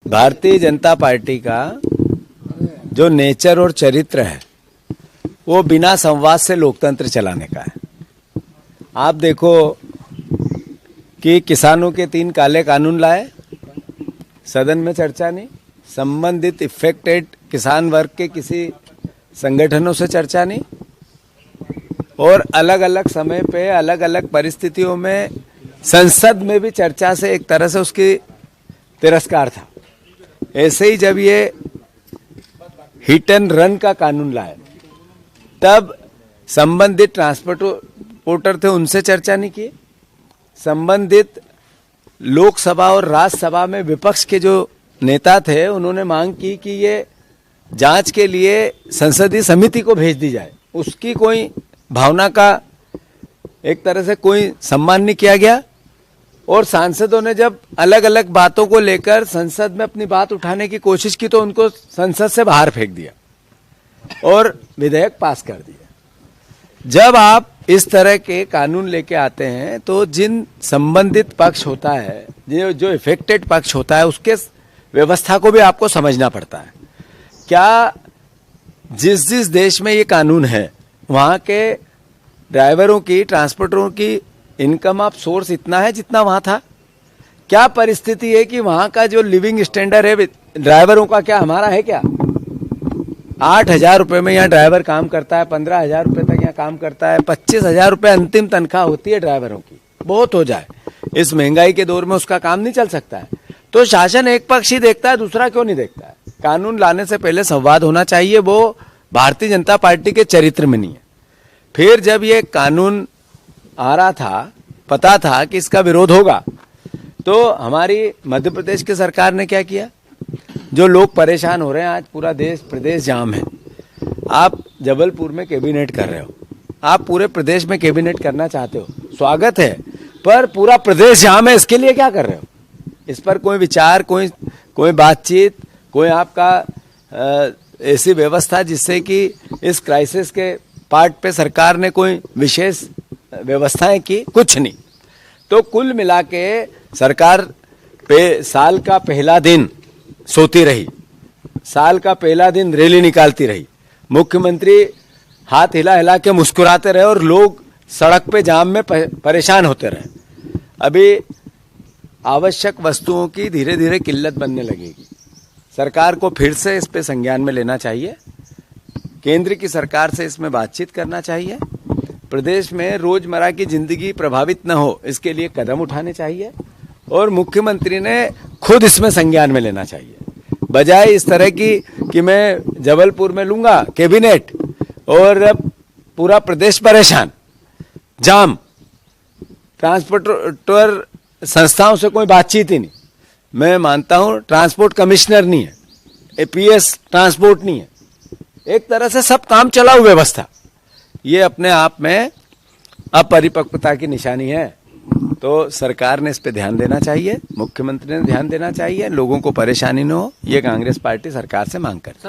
Bharatiya Janata party का जो nature और चरित्र है वो बिना संवाद से लोकतंत्र चलाने का है। आप देखो कि किसानों के 3 काले कानून लाए, सदन में चर्चा नहीं, संबंधित इफेक्टेड किसान वर्ग के किसी संगठनों से चर्चा नहीं, और अलग अलग समय पे अलग अलग परिस्थितियों में संसद में भी चर्चा से एक तरह से उसकी तिरस्कार था। ऐसे ही जब ये हिट एंड रन का कानून लाए तब संबंधित ट्रांसपोर्टर थे उनसे चर्चा नहीं की। संबंधित लोकसभा और राज्यसभा में विपक्ष के जो नेता थे उन्होंने मांग की कि ये जांच के लिए संसदीय समिति को भेज दी जाए। उसकी कोई भावना का एक तरह से कोई सम्मान नहीं किया गया, और सांसदों ने जब अलग अलग बातों को लेकर संसद में अपनी बात उठाने की कोशिश की तो उनको संसद से बाहर फेंक दिया और विधेयक पास कर दिया। जब आप इस तरह के कानून लेके आते हैं तो जिन संबंधित पक्ष होता है, जो इफेक्टेड पक्ष होता है, उसके व्यवस्था को भी आपको समझना पड़ता है। क्या जिस जिस देश में ये कानून है वहाँ के ड्राइवरों की, ट्रांसपोर्टरों की इनकम ऑफ सोर्स इतना है जितना वहाँ था? क्या परिस्थिति है कि वहाँ का जो लिविंग स्टैंडर्ड है ड्राइवरों का क्या हमारा है क्या? 8,000 रुपये में यहाँ ड्राइवर काम करता है, 15,000 रुपये तक यहाँ काम करता है, 25,000 रुपये अंतिम तनख्वाह होती है ड्राइवरों की। बहुत हो जाए, इस महंगाई के दौर में उसका काम नहीं चल सकता है। तो शासन एक पक्ष ही देखता है, दूसरा क्यों नहीं देखता है? कानून लाने से पहले संवाद होना चाहिए, वो भारतीय जनता पार्टी के चरित्र में नहीं है। फिर जब ये कानून आ रहा था, पता था कि इसका विरोध होगा, तो हमारी मध्य प्रदेश की सरकार ने क्या किया? जो लोग परेशान हो रहे हैं, आज पूरा देश प्रदेश जाम है। आप जबलपुर में कैबिनेट कर रहे हो, आप पूरे प्रदेश में कैबिनेट करना चाहते हो, स्वागत है, पर पूरा प्रदेश जाम है, इसके लिए क्या कर रहे हो? इस पर कोई विचार, कोई बातचीत, कोई आपका ऐसी व्यवस्था जिससे कि इस क्राइसिस के पार्ट पे सरकार ने कोई विशेष व्यवस्थाएं की? कुछ नहीं। तो कुल मिला के सरकार पे साल का पहला दिन सोती रही, साल का पहला दिन रैली निकालती रही, मुख्यमंत्री हाथ हिला हिला के मुस्कुराते रहे और लोग सड़क पे जाम में परेशान होते रहे। अभी आवश्यक वस्तुओं की धीरे धीरे किल्लत बनने लगेगी। सरकार को फिर से इस पे संज्ञान में लेना चाहिए, केंद्र की सरकार से इसमें बातचीत करना चाहिए, प्रदेश में रोजमर्रा की जिंदगी प्रभावित न हो इसके लिए कदम उठाने चाहिए, और मुख्यमंत्री ने खुद इसमें संज्ञान में लेना चाहिए। बजाय इस तरह की कि मैं जबलपुर में लूंगा कैबिनेट और पूरा प्रदेश परेशान, जाम, ट्रांसपोर्टर संस्थाओं से कोई बातचीत ही नहीं। मैं मानता हूं ट्रांसपोर्ट कमिश्नर नहीं है, एपीएस ट्रांसपोर्ट नहीं है, एक तरह से सब काम चलाऊ व्यवस्था, ये अपने आप में अपरिपक्वता की निशानी है। तो सरकार ने इस पे ध्यान देना चाहिए, मुख्यमंत्री ने ध्यान देना चाहिए, लोगों को परेशानी न हो, ये कांग्रेस पार्टी सरकार से मांग करती है।